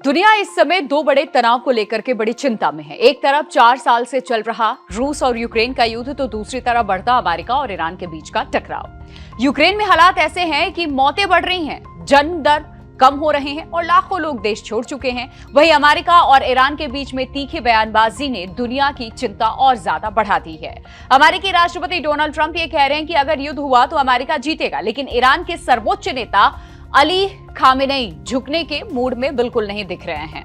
दुनिया इस समय दो बड़े तनाव को लेकर के बड़ी चिंता में है। एक तरफ 4 साल से चल रहा रूस और यूक्रेन का युद्ध, तो दूसरी तरफ बढ़ता अमेरिका और ईरान के बीच का टकराव। यूक्रेन में हालात ऐसे हैं कि मौतें बढ़ रही हैं, जन्म दर कम हो रहे हैं और लाखों लोग देश छोड़ चुके हैं। वहीं अमेरिका और ईरान के बीच में तीखी बयानबाजी ने दुनिया की चिंता और ज्यादा बढ़ा दी है। अमेरिकी राष्ट्रपति डोनाल्ड ट्रंप ये कह रहे हैं कि अगर युद्ध हुआ तो अमेरिका जीतेगा, लेकिन ईरान के सर्वोच्च नेता अली खामेनेई झुकने के मूड में बिल्कुल नहीं दिख रहे हैं।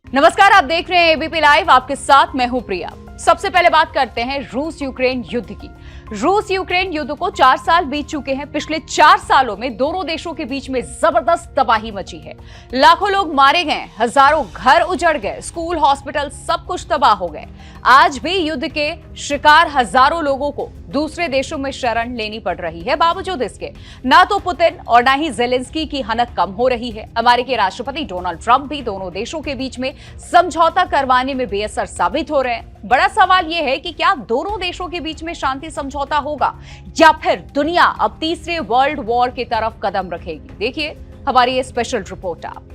नमस्कार, आप देख रहे हैं एबीपी लाइव। आपके साथ मैं हूं प्रिया। सबसे पहले बात करते हैं रूस यूक्रेन युद्ध की। रूस यूक्रेन युद्ध को 4 साल बीत चुके हैं। पिछले 4 सालों में दोनों देशों के बीच में जबरदस्त तबाही मची है। लाखों लोग मारे गए, हजारों घर उजड़ गए, स्कूल, हॉस्पिटल सब कुछ तबाह हो गए। आज भी युद्ध के शिकार हजारों लोगों को दूसरे देशों में शरण लेनी पड़ रही है। बावजूद इसके ना तो पुतिन और ना ही जेलेंस्की की हनक कम हो रही है। अमेरिकी राष्ट्रपति डोनाल्ड ट्रंप भी दोनों देशों के बीच में समझौता करवाने में बेअसर साबित हो रहे हैं। बड़ा सवाल यह है कि क्या दोनों देशों के बीच में शांति समझौता होगा या फिर दुनिया अब तीसरे वर्ल्ड वॉर की तरफ कदम रखेगी। देखिए हमारी ये स्पेशल रिपोर्ट। आप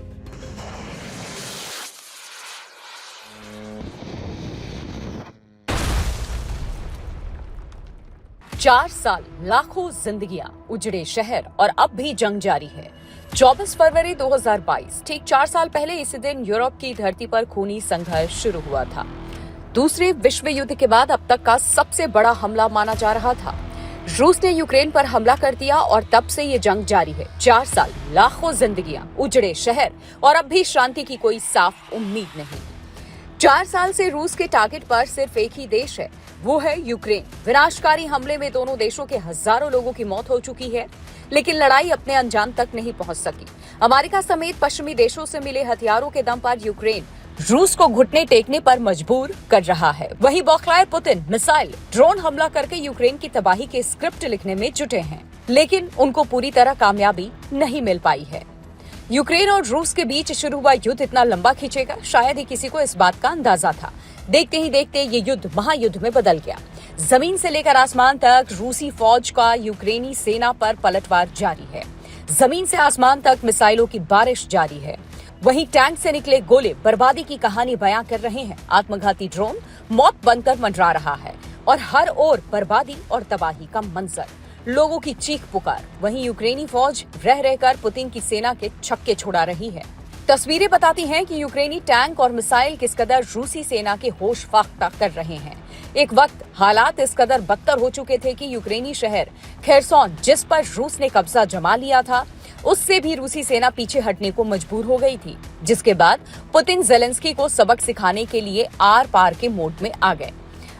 4 साल, लाखों जिंदगियां, उजड़े शहर और अब भी जंग जारी है। 24 फरवरी 2022, ठीक 4 साल पहले इसी दिन यूरोप की धरती पर खूनी संघर्ष शुरू हुआ था। दूसरे विश्व युद्ध के बाद अब तक का सबसे बड़ा हमला माना जा रहा था। रूस ने यूक्रेन पर हमला कर दिया और तब से ये जंग जारी है। 4 साल, लाखों जिंदगियां, उजड़े शहर और अब भी शांति की कोई साफ उम्मीद नहीं। 4 साल से रूस के टारगेट पर सिर्फ एक ही देश है, वो है यूक्रेन। विनाशकारी हमले में दोनों देशों के हजारों लोगों की मौत हो चुकी है, लेकिन लड़ाई अपने अंजाम तक नहीं पहुंच सकी। अमेरिका समेत पश्चिमी देशों से मिले हथियारों के दम पर यूक्रेन रूस को घुटने टेकने पर मजबूर कर रहा है। वहीं बौखलाए पुतिन मिसाइल, ड्रोन हमला करके यूक्रेन की तबाही के स्क्रिप्ट लिखने में जुटे हैं, लेकिन उनको पूरी तरह कामयाबी नहीं मिल पाई है। यूक्रेन और रूस के बीच शुरू हुआ युद्ध इतना लंबा खींचेगा, शायद ही किसी को इस बात का अंदाजा था। देखते ही देखते ये युद्ध महायुद्ध में बदल गया। जमीन से लेकर आसमान तक रूसी फौज का यूक्रेनी सेना पर पलटवार जारी है। जमीन से आसमान तक मिसाइलों की बारिश जारी है। वहीं टैंक से निकले गोले बर्बादी की कहानी बयां कर रहे हैं। आत्मघाती ड्रोन मौत बनकर मंडरा रहा है और हर ओर बर्बादी और तबाही का मंजर, लोगों की चीख पुकार। वहीं यूक्रेनी फौज रह रहकर पुतिन की सेना के छक्के छुड़ा रही है। तस्वीरें बताती हैं कि यूक्रेनी टैंक और मिसाइल किस कदर रूसी सेना के होश फाख्ता कर रहे हैं। एक वक्त हालात इस कदर बदतर हो चुके थे कि यूक्रेनी शहर खेरसोन, जिस पर रूस ने कब्जा जमा लिया था, उससे भी रूसी सेना पीछे हटने को मजबूर हो गई थी। जिसके बाद पुतिन जेलेंस्की को सबक सिखाने के लिए आर पार के मोड में आ गए।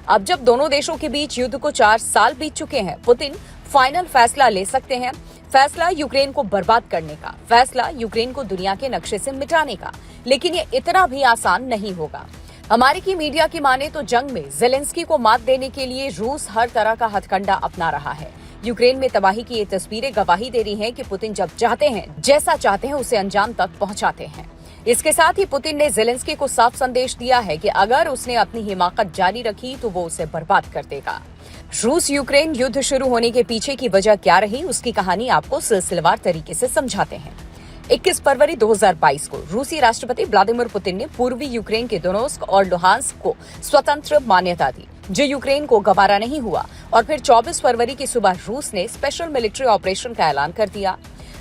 अब जब दोनों देशों के बीच युद्ध को 4 साल बीत चुके हैं, पुतिन फाइनल फैसला ले सकते हैं। फैसला यूक्रेन को बर्बाद करने का, फैसला यूक्रेन को दुनिया के नक्शे से मिटाने का। लेकिन ये इतना भी आसान नहीं होगा। अमेरिकी मीडिया की माने तो जंग में जेलेंस्की को मात देने के लिए रूस हर तरह का हथकंडा अपना रहा है। यूक्रेन में तबाही की ये तस्वीरें गवाही दे रही हैं कि पुतिन जब चाहते हैं, जैसा चाहते हैं, उसे अंजाम तक पहुंचाते हैं। इसके साथ ही पुतिन ने जेलेंस्की को साफ संदेश दिया है कि अगर उसने अपनी हिमाकत जारी रखी तो वो उसे बर्बाद कर देगा। रूस यूक्रेन युद्ध शुरू होने के पीछे की वजह क्या रही, उसकी कहानी आपको सिलसिलेवार तरीके से समझाते हैं। 21 फरवरी 2022 को रूसी राष्ट्रपति व्लादिमीर पुतिन ने पूर्वी यूक्रेन के दोनेत्स्क और लुहांस्क को स्वतंत्र मान्यता दी, जो यूक्रेन को गवारा नहीं हुआ। और फिर 24 फरवरी की सुबह रूस ने स्पेशल मिलिट्री ऑपरेशन का ऐलान कर दिया।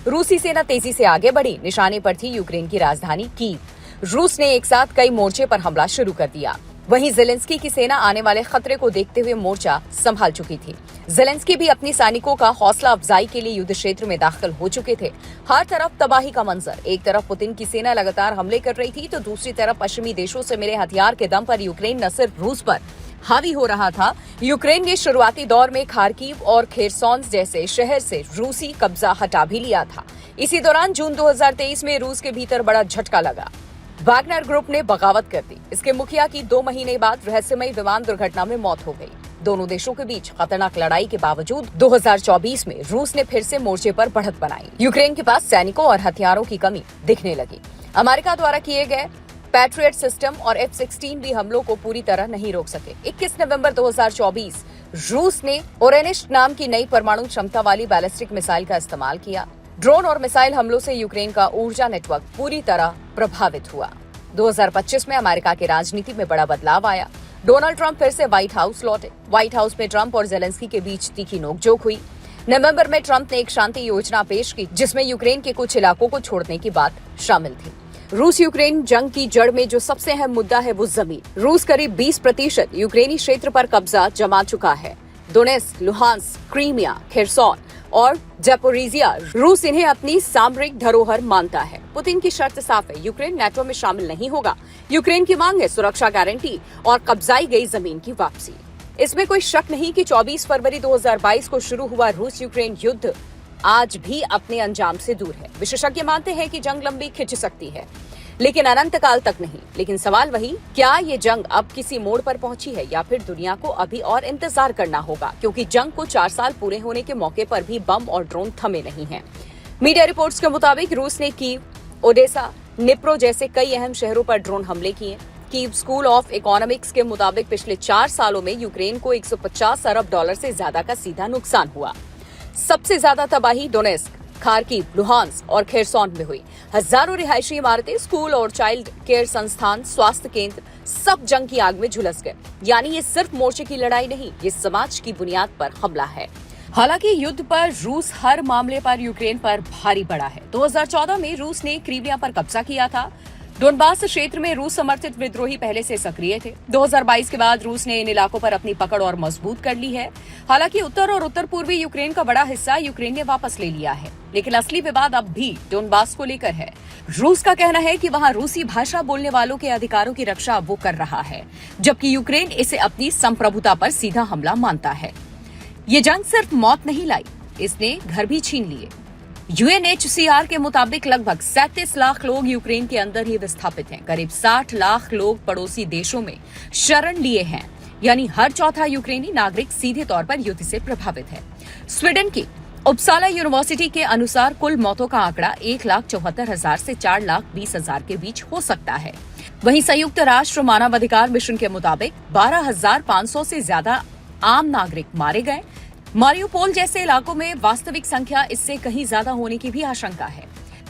रूसी सेना तेजी से आगे बढ़ी। निशाने पर थी यूक्रेन की राजधानी कीव। रूस ने एक साथ कई मोर्चे पर हमला शुरू कर दिया। वहीं जेलेंस्की की सेना आने वाले खतरे को देखते हुए मोर्चा संभाल चुकी थी। जेलेंस्की भी अपनी सैनिकों का हौसला अफजाई के लिए युद्ध क्षेत्र में दाखिल हो चुके थे। हर तरफ तबाही का मंजर। एक तरफ पुतिन की सेना लगातार हमले कर रही थी, तो दूसरी तरफ पश्चिमी देशों से मिले हथियार के दम पर यूक्रेन न सिर्फ रूस पर हावी हो रहा था। यूक्रेन ने शुरुआती दौर में खार्किव और खेरसोन जैसे शहर से रूसी कब्जा हटा भी लिया था। इसी दौरान जून 2023 में रूस के भीतर बड़ा झटका लगा। वागनर ग्रुप ने बगावत कर दी। इसके मुखिया की 2 महीने बाद रहस्यमयी विमान दुर्घटना में मौत हो गई। दोनों देशों के बीच खतरनाक लड़ाई के बावजूद 2024 में रूस ने फिर से मोर्चे पर बढ़त बनाई। यूक्रेन के पास सैनिकों और हथियारों की कमी दिखने लगी। अमेरिका द्वारा किए गए पैट्रियट सिस्टम और F-16 भी हमलों को पूरी तरह नहीं रोक सके। 21 नवंबर 2024 रूस ने ओरेनिस्ट नाम की नई परमाणु क्षमता वाली बैलिस्टिक मिसाइल का इस्तेमाल किया। ड्रोन और मिसाइल हमलों से यूक्रेन का ऊर्जा नेटवर्क पूरी तरह प्रभावित हुआ। 2025 में अमेरिका की राजनीति में बड़ा बदलाव आया। डोनाल्ड ट्रंप फिर से व्हाइट हाउस लौटे। व्हाइट हाउस में ट्रंप और जेलेंस्की के बीच तीखी नोकझोंक हुई। नवंबर में ट्रंप ने एक शांति योजना पेश की जिसमें यूक्रेन के कुछ इलाकों को छोड़ने की बात शामिल थी। रूस यूक्रेन जंग की जड़ में जो सबसे अहम मुद्दा है वो जमीन। रूस करीब 20% यूक्रेनी क्षेत्र पर कब्जा जमा चुका है। डोनेट्स्क, लुहांस्क, क्रीमिया, खेरसोन और ज़ैपोरिज़िया, रूस इन्हें अपनी सामरिक धरोहर मानता है। पुतिन की शर्त साफ है, यूक्रेन नेटो में शामिल नहीं होगा। यूक्रेन की मांग है सुरक्षा गारंटी और कब्जाई गई जमीन की वापसी। इसमें कोई शक नहीं कि 24 फरवरी 2022 को शुरू हुआ रूस यूक्रेन युद्ध आज भी अपने अंजाम से दूर है। विशेषज्ञ मानते हैं कि जंग लंबी खिंच सकती है, लेकिन अनंत काल तक नहीं। लेकिन सवाल वही, क्या ये जंग अब किसी मोड़ पर पहुंची है या फिर दुनिया को अभी और इंतजार करना होगा, क्योंकि जंग को 4 साल पूरे होने के मौके पर भी बम और ड्रोन थमे नहीं हैं। मीडिया रिपोर्ट्स के मुताबिक रूस ने कीव, ओडेसा, निप्रो जैसे कई अहम शहरों पर ड्रोन हमले किए। कीव स्कूल ऑफ इकोनॉमिक्स के मुताबिक पिछले 4 सालों में यूक्रेन को 150 अरब डॉलर से ज्यादा का सीधा नुकसान हुआ। सबसे ज्यादा तबाही डोनेट्स्क, खार्किव, लुहांस्क और खेरसोन में हुई। हजारों रिहायशी इमारतें, स्कूल और चाइल्ड केयर संस्थान, स्वास्थ्य केंद्र सब जंग की आग में झुलस गए। यानी ये सिर्फ मोर्चे की लड़ाई नहीं, ये समाज की बुनियाद पर हमला है। हालांकि युद्ध पर रूस हर मामले पर यूक्रेन पर भारी पड़ा है। 2014 में रूस ने क्रीमिया पर कब्जा किया था। डोनबास क्षेत्र में रूस समर्थित विद्रोही पहले से सक्रिय थे। 2022 के बाद रूस ने इन इलाकों पर अपनी पकड़ और मजबूत कर ली है। हालांकि उत्तर और उत्तर पूर्वी यूक्रेन का बड़ा हिस्सा यूक्रेन ने वापस ले लिया है, लेकिन असली विवाद अब भी डोनबास को लेकर है। रूस का कहना है कि वहां रूसी भाषा बोलने वालों के अधिकारों की रक्षा वो कर रहा है, जबकि यूक्रेन इसे अपनी संप्रभुता पर सीधा हमला मानता है। ये जंग सिर्फ मौत नहीं लाई, इसने घर भी छीन लिए। UNHCR के मुताबिक लगभग 37 लाख लोग यूक्रेन के अंदर ही विस्थापित हैं। करीब 60 लाख लोग पड़ोसी देशों में शरण लिए हैं, यानी हर चौथा यूक्रेनी नागरिक सीधे तौर पर युद्ध से प्रभावित है। स्वीडन की उपसाला यूनिवर्सिटी के अनुसार कुल मौतों का आंकड़ा 1,74,000 से 4,20,000 के बीच हो सकता है। वहीं संयुक्त राष्ट्र मानवाधिकार मिशन के मुताबिक 12,500 से ज्यादा आम नागरिक मारे गए। मारियोपोल जैसे इलाकों में वास्तविक संख्या इससे कहीं ज्यादा होने की भी आशंका है।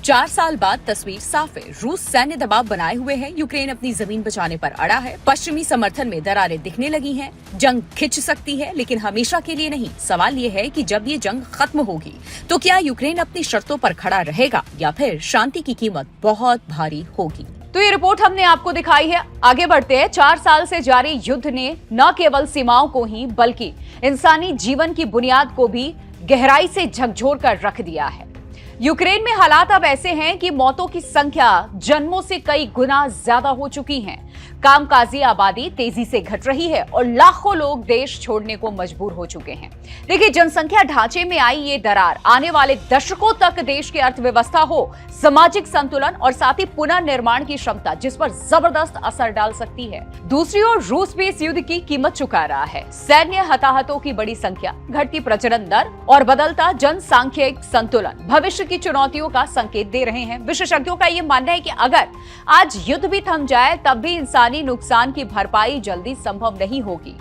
4 साल बाद तस्वीर साफ है। रूस सैन्य दबाव बनाए हुए है, यूक्रेन अपनी जमीन बचाने पर अड़ा है। पश्चिमी समर्थन में दरारें दिखने लगी हैं। जंग खिंच सकती है, लेकिन हमेशा के लिए नहीं। सवाल ये है कि जब ये जंग खत्म होगी तो क्या यूक्रेन अपनी शर्तों पर खड़ा रहेगा या फिर शांति की कीमत बहुत भारी होगी। तो ये रिपोर्ट हमने आपको दिखाई है। आगे बढ़ते हैं। 4 साल से जारी युद्ध ने न केवल सीमाओं को ही बल्कि इंसानी जीवन की बुनियाद को भी गहराई से झकझोर कर रख दिया है। यूक्रेन में हालात अब ऐसे हैं कि मौतों की संख्या जन्मों से कई गुना ज्यादा हो चुकी है। कामकाजी आबादी तेजी से घट रही है और लाखों लोग देश छोड़ने को मजबूर हो चुके हैं। देखिए, जनसंख्या ढांचे में आई ये दरार आने वाले दशकों तक देश की अर्थव्यवस्था हो, सामाजिक संतुलन और साथ ही पुनर्निर्माण की क्षमता, जिस पर जबरदस्त असर डाल सकती है। दूसरी ओर रूस भी इस युद्ध की कीमत चुका रहा है। सैन्य हताहतों की बड़ी संख्या, घटती प्रजनन दर और बदलता जनसांख्यिक संतुलन भविष्य की चुनौतियों का संकेत दे रहे हैं। विशेषज्ञों का ये मानना है कि अगर आज युद्ध भी थम जाए तब भी इंसानी नुकसान की भरपाई जल्दी संभव नहीं होगी।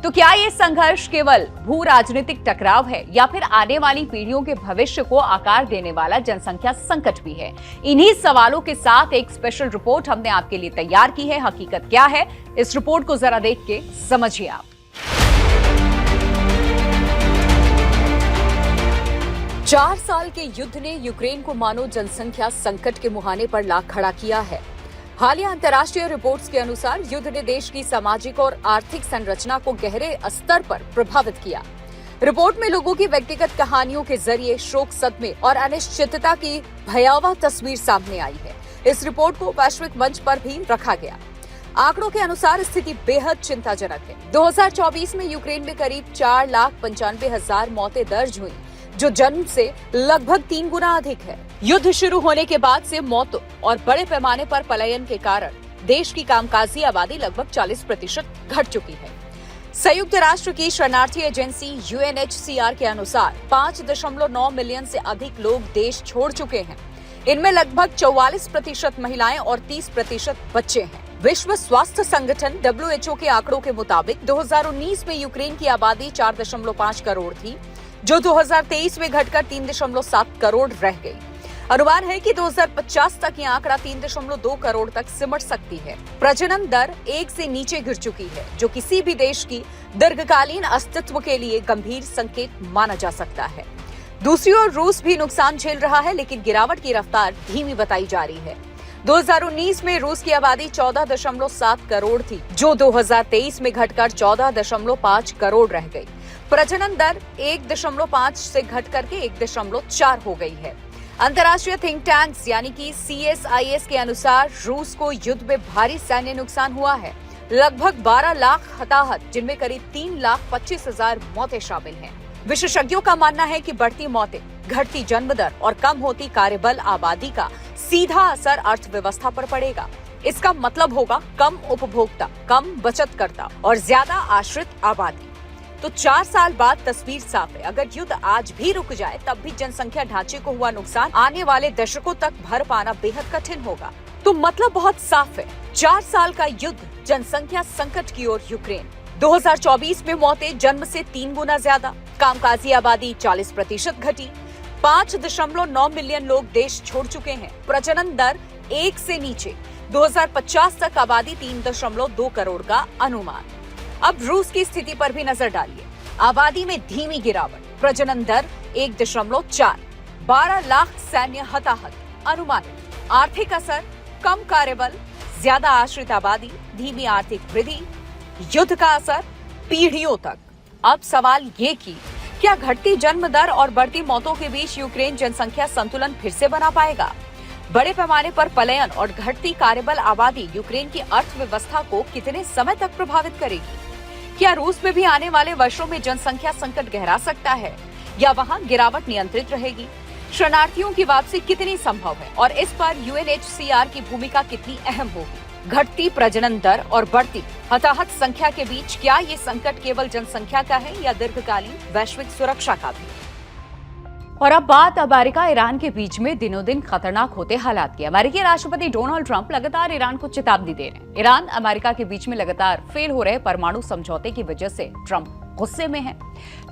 तो क्या ये संघर्ष केवल भू राजनीतिक टकराव है या फिर आने वाली पीढ़ियों के भविष्य को आकार देने वाला जनसंख्या संकट भी है? इन्हीं सवालों के साथ एक स्पेशल रिपोर्ट हमने आपके लिए तैयार की है। हकीकत क्या है, इस रिपोर्ट को जरा देख के समझिए आप। 4 साल के युद्ध ने यूक्रेन को मानो जनसंख्या संकट के मुहाने पर ला खड़ा किया है। हालिया अंतर्राष्ट्रीय रिपोर्ट्स के अनुसार युद्ध ने देश की सामाजिक और आर्थिक संरचना को गहरे स्तर पर प्रभावित किया। रिपोर्ट में लोगों की व्यक्तिगत कहानियों के जरिए शोक, सदमे और अनिश्चितता की भयावह तस्वीर सामने आई है। इस रिपोर्ट को वैश्विक मंच पर भी रखा गया। आंकड़ों के अनुसार स्थिति बेहद चिंताजनक है। 2024 में यूक्रेन में करीब 4,95,000 मौतें दर्ज हुई, जो जन्म से लगभग 3 गुना अधिक है। युद्ध शुरू होने के बाद से मौतों और बड़े पैमाने पर पलायन के कारण देश की कामकाजी आबादी लगभग 40% घट चुकी है। संयुक्त राष्ट्र की शरणार्थी एजेंसी UNHCR के अनुसार 5.9 मिलियन से अधिक लोग देश छोड़ चुके हैं। इनमें लगभग 44% महिलाएं और 30% बच्चे हैं। विश्व स्वास्थ्य संगठन WHO के आंकड़ों के मुताबिक 2019 में यूक्रेन की आबादी 4.5 करोड़ थी, जो 2023 में घटकर 3.7 करोड़ रह गई। अनुमान है कि 2050 तक यह आंकड़ा 3.2 करोड़ तक सिमट सकती है। प्रजनन दर 1 से नीचे गिर चुकी है, जो किसी भी देश की दीर्घकालीन अस्तित्व के लिए गंभीर संकेत माना जा सकता है। दूसरी ओर रूस भी नुकसान झेल रहा है, लेकिन गिरावट की रफ्तार धीमी बताई जा रही है। 2019 में रूस की आबादी 14.7 करोड़ थी, जो 2023 में घटकर 14.5 करोड़ रह गई। प्रजनन दर 1.5 से घट करके 1.4 हो गई है। अंतर्राष्ट्रीय थिंक टैंक्स यानी कि CSIS के अनुसार रूस को युद्ध में भारी सैन्य नुकसान हुआ है। लगभग 12 लाख हताहत, जिनमें करीब 3,25,000 मौतें शामिल हैं। विशेषज्ञों का मानना है कि बढ़ती मौतें, घटती जन्म दर और कम होती कार्यबल आबादी का सीधा असर अर्थव्यवस्था पर पड़ेगा। इसका मतलब होगा कम उपभोक्ता, कम बचतकर्ता और ज्यादा आश्रित आबादी। तो 4 साल बाद तस्वीर साफ है। अगर युद्ध आज भी रुक जाए, तब भी जनसंख्या ढांचे को हुआ नुकसान आने वाले दशकों तक भर पाना बेहद कठिन होगा। तो मतलब बहुत साफ है, 4 साल का युद्ध, जनसंख्या संकट की ओर यूक्रेन। 2024 में मौतें जन्म से 3 गुना ज्यादा, कामकाजी आबादी 40% घटी, 5.9 मिलियन लोग देश छोड़ चुके हैं, प्रजनन दर 1 से नीचे, 2050 तक आबादी 3.2 करोड़ का अनुमान। अब रूस की स्थिति पर भी नजर डालिए। आबादी में धीमी गिरावट, प्रजनन दर 1.4, 12 लाख सैन्य हताहत अनुमानित। आर्थिक असर, कम कार्यबल, ज्यादा आश्रित आबादी, धीमी आर्थिक वृद्धि। युद्ध का असर पीढ़ियों तक। अब सवाल ये कि क्या घटती जन्म दर और बढ़ती मौतों के बीच यूक्रेन जनसंख्या संतुलन फिर से बना पाएगा? बड़े पैमाने पर पलायन और घटती कार्यबल आबादी यूक्रेन की अर्थव्यवस्था को कितने समय तक प्रभावित करेगी? क्या रूस में भी आने वाले वर्षों में जनसंख्या संकट गहरा सकता है, या वहां गिरावट नियंत्रित रहेगी? शरणार्थियों की वापसी कितनी संभव है और इस पर UNHCR की भूमिका कितनी अहम होगी? घटती प्रजनन दर और बढ़ती हताहत संख्या के बीच क्या ये संकट केवल जनसंख्या का है या दीर्घकालीन वैश्विक सुरक्षा का भी? और अब बात अमेरिका ईरान के बीच में दिनों दिन खतरनाक होते हालात की। अमेरिकी राष्ट्रपति डोनाल्ड ट्रंप लगातार ईरान को चेतावनी दे रहे हैं। ईरान अमेरिका के बीच में लगातार फेल हो रहे परमाणु समझौते की वजह से ट्रंप गुस्से में हैं।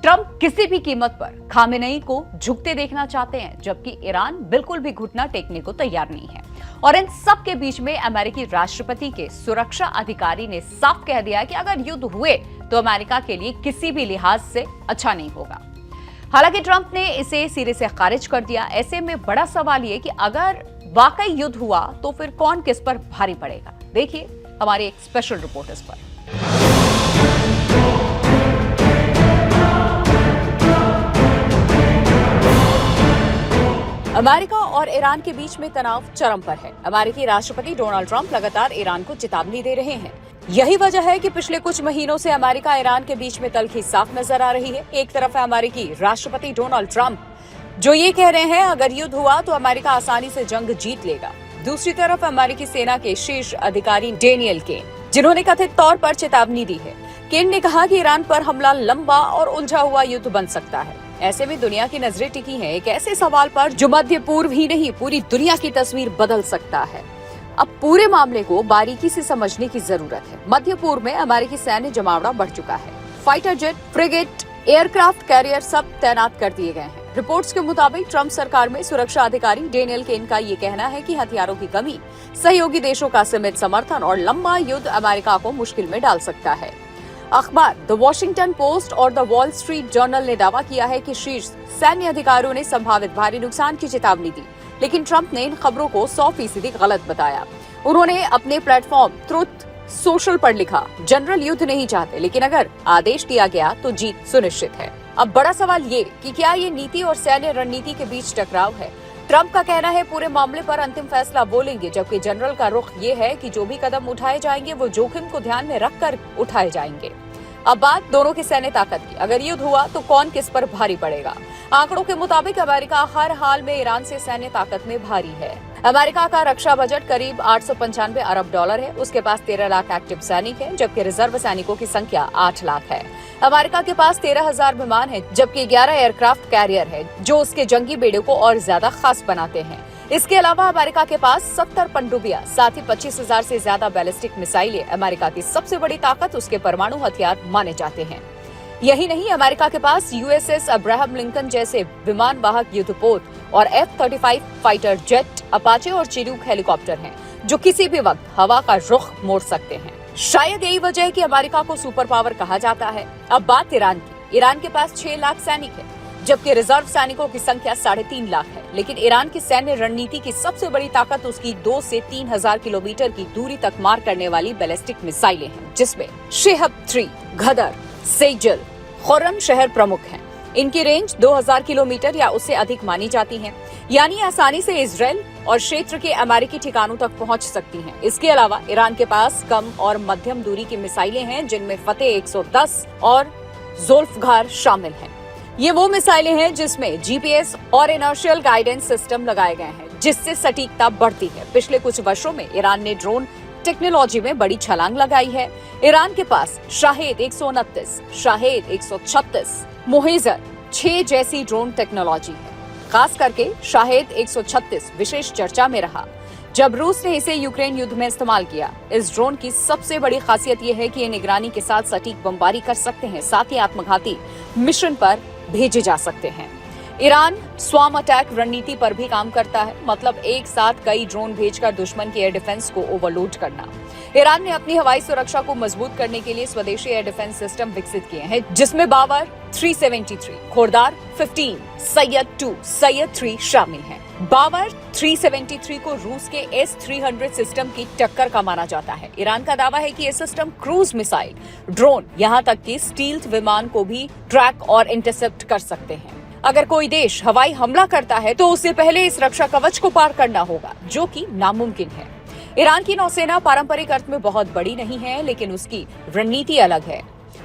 ट्रंप किसी भी कीमत पर खामेनेई को झुकते देखना चाहते हैं, जबकि ईरान बिल्कुल भी घुटना टेकने को तैयार नहीं है। और इन सब के बीच में अमेरिकी राष्ट्रपति के सुरक्षा अधिकारी ने साफ कह दिया कि अगर युद्ध हुए तो अमेरिका के लिए किसी भी लिहाज से अच्छा नहीं होगा। हालांकि ट्रंप ने इसे सिरे से खारिज कर दिया। ऐसे में बड़ा सवाल ये कि अगर वाकई युद्ध हुआ तो फिर कौन किस पर भारी पड़ेगा? देखिए हमारी एक स्पेशल रिपोर्ट इस पर। अमेरिका और ईरान के बीच में तनाव चरम पर है। अमेरिकी राष्ट्रपति डोनाल्ड ट्रंप लगातार ईरान को चेतावनी दे रहे हैं। यही वजह है कि पिछले कुछ महीनों से अमेरिका ईरान के बीच में तलखी साफ नजर आ रही है। एक तरफ है अमेरिकी राष्ट्रपति डोनाल्ड ट्रंप, जो ये कह रहे हैं अगर युद्ध हुआ तो अमेरिका आसानी से जंग जीत लेगा। दूसरी तरफ अमेरिकी सेना के शीर्ष अधिकारी डेनियल केन, जिन्होंने कथित तौर पर चेतावनी दी है। केन ने कहा कि ईरान पर हमला लंबा और उलझा हुआ युद्ध बन सकता है। ऐसे में दुनिया की नजरें टिकी हैं एक ऐसे सवाल पर जो मध्य पूर्व ही नहीं पूरी दुनिया की तस्वीर बदल सकता है। अब पूरे मामले को बारीकी से समझने की जरूरत है। मध्य पूर्व में अमेरिकी सैन्य जमावड़ा बढ़ चुका है। Fighter jet, frigate, aircraft carrier सब तैनात कर दिए गए हैं। रिपोर्ट्स के मुताबिक ट्रंप सरकार में सुरक्षा अधिकारी डेनियल केन का ये कहना है कि हथियारों की कमी, सहयोगी देशों का सीमित समर्थन और लंबा युद्ध अमेरिका को मुश्किल में डाल सकता है। अखबार द वॉशिंगटन पोस्ट और द वॉल स्ट्रीट जर्नल ने दावा किया है कि शीर्ष सैन्य अधिकारियों ने संभावित भारी नुकसान की चेतावनी दी, लेकिन ट्रंप ने इन खबरों को 100% गलत बताया। उन्होंने अपने प्लेटफॉर्म ट्रुथ सोशल पर लिखा, जनरल युद्ध नहीं चाहते, लेकिन अगर आदेश दिया गया तो जीत सुनिश्चित है। अब बड़ा सवाल ये कि क्या ये नीति और सैन्य रणनीति के बीच टकराव है? ट्रंप का कहना है पूरे मामले पर अंतिम फैसला वो लेंगे, जबकि जनरल का रुख ये है कि जो भी कदम उठाए जाएंगे वो जोखिम को ध्यान में रखकर उठाए जाएंगे। अब बात दोनों की सैन्य ताकत की। अगर युद्ध हुआ तो कौन किस पर भारी पड़ेगा? आंकड़ों के मुताबिक अमेरिका हर हाल में ईरान से सैन्य ताकत में भारी है। अमेरिका का रक्षा बजट करीब 895 अरब डॉलर है। उसके पास 13 लाख एक्टिव सैनिक हैं, जबकि रिजर्व सैनिकों की संख्या 8 लाख है। अमेरिका के पास 13,000 विमान है, जबकि 11 एयरक्राफ्ट कैरियर है, जो उसके जंगी बेड़े को और ज्यादा खास बनाते हैं। इसके अलावा अमेरिका के पास 70 पनडुब्बियां, साथ ही 25,000 से ज्यादा बैलिस्टिक मिसाइलें। अमेरिका की सबसे बड़ी ताकत उसके परमाणु हथियार माने जाते हैं। यही नहीं, अमेरिका के पास यूएसएस अब्राहम लिंकन जैसे विमान वाहक युद्धपोत और F-35 फाइटर जेट, अपाचे और चिनूक हेलीकॉप्टर हैं, जो किसी भी वक्त हवा का रुख मोड़ सकते हैं। शायद यही वजह है कि अमेरिका को सुपर पावर कहा जाता है। अब बात ईरान की। ईरान के पास 6 लाख सैनिक है, जबकि रिजर्व सैनिकों की संख्या 3.5 लाख है। लेकिन ईरान की सैन्य रणनीति की सबसे बड़ी ताकत उसकी 2 से 3,000 किलोमीटर की दूरी तक मार करने वाली बैलिस्टिक मिसाइलें हैं, जिसमें शिहब-3, घदर, सेजल, खुर्रम शहर प्रमुख हैं। इनकी रेंज 2000 किलोमीटर या उससे अधिक मानी जाती है, यानी आसानी से इजराइल और क्षेत्र के अमेरिकी ठिकानों तक पहुंच सकती हैं। इसके अलावा ईरान के पास कम और मध्यम दूरी की मिसाइलें हैं, जिनमें फतेह 110 और ज़ुल्फ़िकार शामिल हैं। ये वो मिसाइलें हैं जिसमें जीपीएस और इनर्शियल गाइडेंस सिस्टम लगाए गए हैं, जिससे सटीकता बढ़ती है। पिछले कुछ वर्षों में ईरान ने ड्रोन टेक्नोलॉजी में बड़ी छलांग लगाई है। ईरान के पास शाहेद 129, शाहेद 136, मोहेजर 6 जैसी ड्रोन टेक्नोलॉजी है। खास करके शाहेद 136 विशेष चर्चा में रहा जब रूस ने इसे यूक्रेन युद्ध में इस्तेमाल किया। इस ड्रोन की सबसे बड़ी खासियत यह है कि ये निगरानी के साथ सटीक बमबारी कर सकते हैं, साथ ही आत्मघाती मिशन पर भेजे जा सकते हैं। ईरान स्वाम अटैक रणनीति पर भी काम करता है, मतलब एक साथ कई ड्रोन भेजकर दुश्मन की एयर डिफेंस को ओवरलोड करना। ईरान ने अपनी हवाई सुरक्षा को मजबूत करने के लिए स्वदेशी एयर डिफेंस सिस्टम विकसित किए हैं, जिसमें बाबर 373, खोरदार 15, सैयद 2, सैयद 3 शामिल हैं। बाबर 373 को रूस के S-300 सिस्टम की टक्कर का माना जाता है। ईरान का दावा है कि यह सिस्टम क्रूज मिसाइल, ड्रोन, यहाँ तक कि स्टील्थ विमान को भी ट्रैक और इंटरसेप्ट कर सकते हैं। अगर कोई देश हवाई हमला करता है तो उससे पहले इस रक्षा कवच को पार करना होगा, जो कि नामुमकिन है। ईरान की नौसेना पारंपरिक अर्थ में बहुत बड़ी नहीं है, लेकिन उसकी रणनीति अलग है।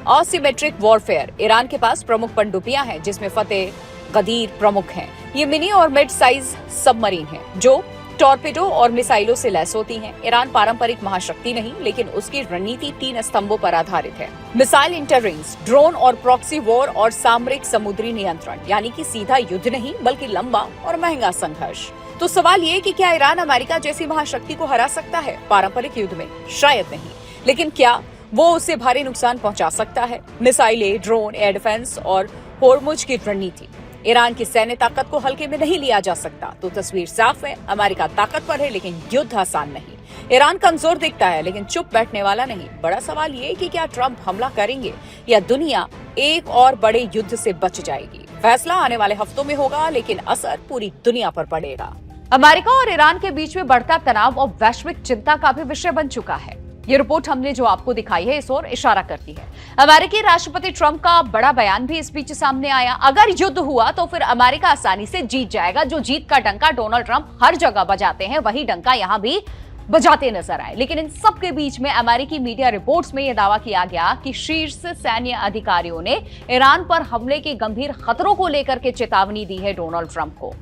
Asymmetric warfare. ईरान के पास प्रमुख पनडुब्बियां हैं, जिसमें फतेह, गदीर प्रमुख हैं। ये मिनी और मिड साइज सबमरीन हैं, जो टॉर्पेडो और मिसाइलों से लैस होती हैं। ईरान पारंपरिक महाशक्ति नहीं, लेकिन उसकी रणनीति 3 स्तंभों पर आधारित है। मिसाइल इंटररेंज, ड्रोन और प्रॉक्सी वॉर और सामरिक समुद्री नियंत्रण, यानी कि सीधा युद्ध नहीं बल्कि लंबा और महंगा संघर्ष। तो सवाल ये कि क्या ईरान अमेरिका जैसी महाशक्ति को हरा सकता है पारंपरिक युद्ध में? शायद नहीं, लेकिन क्या वो उसे भारी नुकसान पहुंचा सकता है? मिसाइलें, ड्रोन, एयर डिफेंस और होर्मुज की रणनीति। ईरान की सैन्य ताकत को हल्के में नहीं लिया जा सकता। तो तस्वीर साफ है, अमेरिका ताकतवर है, लेकिन युद्ध आसान नहीं। ईरान कमजोर दिखता है, लेकिन चुप बैठने वाला नहीं। बड़ा सवाल ये कि क्या ट्रंप हमला करेंगे या दुनिया एक और बड़े युद्ध से बच जाएगी? फैसला आने वाले हफ्तों में होगा, लेकिन असर पूरी दुनिया पर पड़ेगा। अमेरिका और ईरान के बीच में बढ़ता तनाव और वैश्विक चिंता का भी विषय बन चुका है। ये रिपोर्ट हमने जो आपको दिखाई है इस ओर इशारा करती है। अमेरिकी राष्ट्रपति ट्रंप का बड़ा बयान भी इस बीच सामने आया। अगर युद्ध हुआ तो फिर अमेरिका आसानी से जीत जाएगा। जो जीत का डंका डोनाल्ड ट्रंप हर जगह बजाते हैं, वही डंका यहां भी बजाते नजर आए। लेकिन इन सब के बीच में अमेरिकी मीडिया रिपोर्ट्स में यह दावा किया गया कि शीर्ष सैन्य अधिकारियों ने ईरान पर हमले के गंभीर खतरों को लेकर के चेतावनी दी है डोनाल्ड ट्रंप को।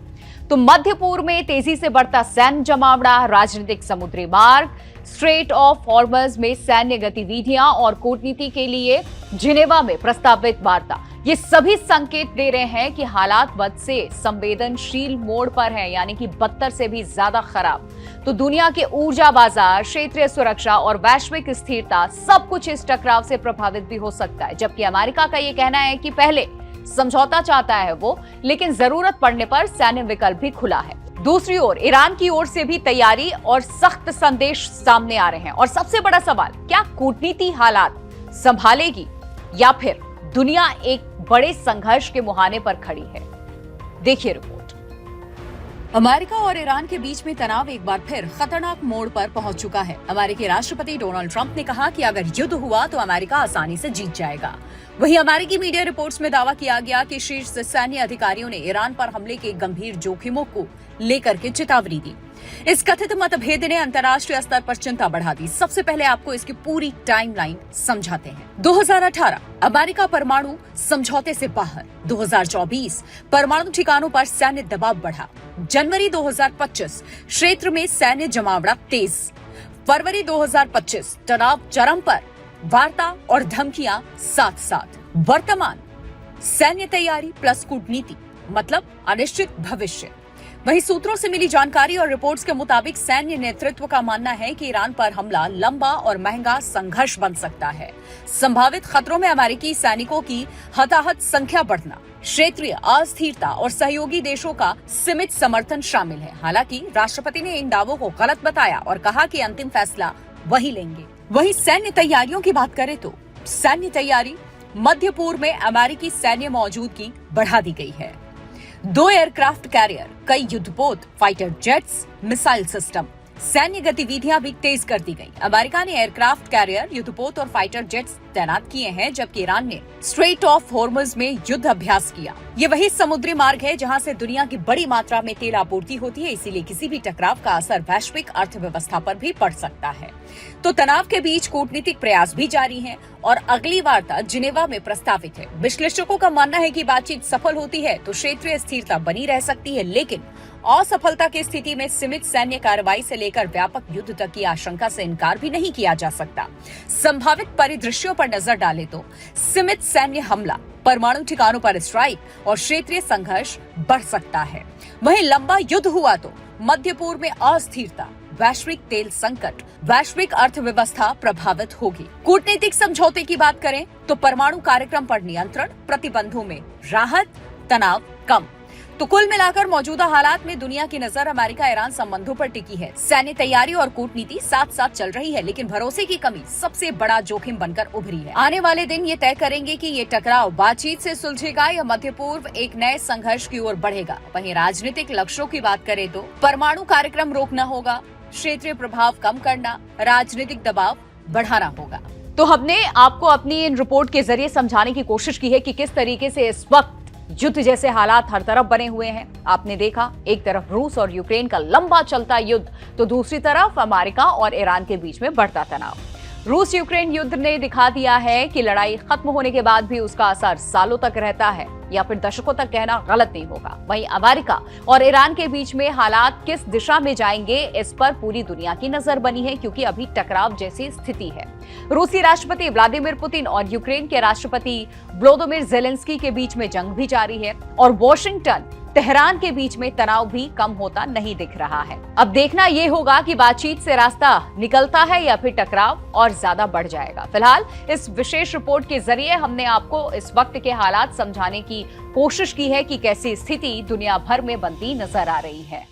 तो मध्य पूर्व में तेजी से बढ़ता सैन्य जमावड़ा, राजनीतिक समुद्री मार्ग, स्ट्रेट ऑफ हॉर्मज में सैन्य गतिविधियां और कूटनीति के लिए जिनेवा में प्रस्तावित वार्ता, ये सभी संकेत दे रहे हैं कि हालात बद से संवेदनशील मोड़ पर हैं, यानी कि बदतर से भी ज्यादा खराब। तो दुनिया के ऊर्जा बाजार, क्षेत्रीय सुरक्षा और वैश्विक स्थिरता, सब कुछ इस टकराव से प्रभावित भी हो सकता है। जबकि अमेरिका का ये कहना है कि पहले समझौता चाहता है वो, लेकिन जरूरत पड़ने पर सैन्य विकल्प भी खुला है। दूसरी ओर ईरान की ओर से भी तैयारी और सख्त संदेश सामने आ रहे हैं। और सबसे बड़ा सवाल, क्या कूटनीति हालात संभालेगी या फिर दुनिया एक बड़े संघर्ष के मुहाने पर खड़ी है? देखिए रिपोर्ट। अमेरिका और ईरान के बीच में तनाव एक बार फिर खतरनाक मोड़ पर पहुंच चुका है। अमेरिकी राष्ट्रपति डोनाल्ड ट्रंप ने कहा कि अगर युद्ध हुआ तो अमेरिका आसानी से जीत जाएगा। वहीं अमेरिकी मीडिया रिपोर्ट्स में दावा किया गया कि शीर्ष सैन्य अधिकारियों ने ईरान पर हमले के गंभीर जोखिमों को लेकर के चेतावनी दी। इस कथित मतभेद ने अंतर्राष्ट्रीय स्तर पर चिंता बढ़ा दी। सबसे पहले आपको इसकी पूरी टाइमलाइन समझाते हैं। 2018 अमेरिका परमाणु समझौते से बाहर। 2024 परमाणु ठिकानों पर सैन्य दबाव बढ़ा। जनवरी 2025 क्षेत्र में सैन्य जमावड़ा तेज। फरवरी 2025 तनाव चरम पर, वार्ता और धमकियां साथ साथ। वर्तमान सैन्य तैयारी प्लस कूटनीति, मतलब अनिश्चित भविष्य। वहीं सूत्रों से मिली जानकारी और रिपोर्ट्स के मुताबिक सैन्य नेतृत्व का मानना है कि ईरान पर हमला लंबा और महंगा संघर्ष बन सकता है। संभावित खतरों में अमेरिकी सैनिकों की हताहत संख्या बढ़ना, क्षेत्रीय अस्थिरता और सहयोगी देशों का सीमित समर्थन शामिल है। हालांकि राष्ट्रपति ने इन दावों को गलत बताया और कहा कि अंतिम फैसला वही लेंगे। वहीं सैन्य तैयारियों की बात करें तो सैन्य तैयारी मध्य पूर्व में अमेरिकी सैन्य मौजूदगी बढ़ा दी गई है। 2 एयरक्राफ्ट कैरियर, कई युद्धपोत, फाइटर जेट्स, मिसाइल सिस्टम, सैन्य गतिविधियां भी तेज कर दी गई। अमेरिका ने एयरक्राफ्ट कैरियर, युद्धपोत और फाइटर जेट्स तैनात किए हैं, जबकि ईरान ने स्ट्रेट ऑफ हॉर्मुज में युद्ध अभ्यास किया। ये वही समुद्री मार्ग है जहां से दुनिया की बड़ी मात्रा में तेल आपूर्ति होती है, इसीलिए किसी भी टकराव का असर वैश्विक अर्थव्यवस्था पर भी पड़ सकता है। तो तनाव के बीच कूटनीतिक प्रयास भी जारी हैं और अगली वार्ता जिनेवा में प्रस्तावित है। विश्लेषकों का मानना है कि बातचीत सफल होती है तो क्षेत्रीय स्थिरता बनी रह सकती है, लेकिन असफलता की स्थिति में सीमित सैन्य कार्रवाई से लेकर व्यापक युद्ध तक की आशंका से इनकार भी नहीं किया जा सकता। संभावित परिदृश्यों पर नजर डालें तो सीमित सैन्य हमला, परमाणु ठिकानों पर स्ट्राइक और क्षेत्रीय संघर्ष बढ़ सकता है। वहीं लंबा युद्ध हुआ तो मध्य पूर्व में अस्थिरता, वैश्विक तेल संकट, वैश्विक अर्थव्यवस्था प्रभावित होगी। कूटनीतिक समझौते की बात करें तो परमाणु कार्यक्रम पर नियंत्रण, प्रतिबंधों में राहत, तनाव कम। तो कुल मिलाकर मौजूदा हालात में दुनिया की नजर अमेरिका ईरान संबंधों पर टिकी है। सैन्य तैयारी और कूटनीति साथ साथ चल रही है, लेकिन भरोसे की कमी सबसे बड़ा जोखिम बनकर उभरी है। आने वाले दिन ये तय करेंगे कि ये टकराव बातचीत से सुलझेगा या मध्य पूर्व एक नए संघर्ष की ओर बढ़ेगा। वहीं राजनीतिक लक्ष्यों की बात करें तो परमाणु कार्यक्रम रोकना होगा, क्षेत्रीय प्रभाव कम करना, राजनीतिक दबाव बढ़ाना होगा। तो हमने आपको अपनी इन रिपोर्ट के जरिए समझाने की कोशिश की है कि किस तरीके से इस वक्त युद्ध जैसे हालात हर तरफ बने हुए हैं। आपने देखा, एक तरफ रूस और यूक्रेन का लंबा चलता युद्ध, तो दूसरी तरफ अमेरिका और ईरान के बीच में बढ़ता तनाव। रूस यूक्रेन युद्ध ने दिखा दिया है कि लड़ाई खत्म होने के बाद भी उसका असर सालों तक रहता है, या फिर दशकों तक कहना गलत नहीं होगा। वहीं अमेरिका और ईरान के बीच में हालात किस दिशा में जाएंगे, इस पर पूरी दुनिया की नजर बनी है, क्योंकि अभी टकराव जैसी स्थिति है। रूसी राष्ट्रपति व्लादिमीर पुतिन और यूक्रेन के राष्ट्रपति वोलोदिमीर ज़ेलेंस्की के बीच में जंग भी जारी है और वॉशिंगटन तेहरान के बीच में तनाव भी कम होता नहीं दिख रहा है। अब देखना यह होगा कि बातचीत से रास्ता निकलता है या फिर टकराव और ज्यादा बढ़ जाएगा। फिलहाल इस विशेष रिपोर्ट के जरिए हमने आपको इस वक्त के हालात समझाने की कोशिश की है कि कैसी स्थिति दुनिया भर में बनती नजर आ रही है।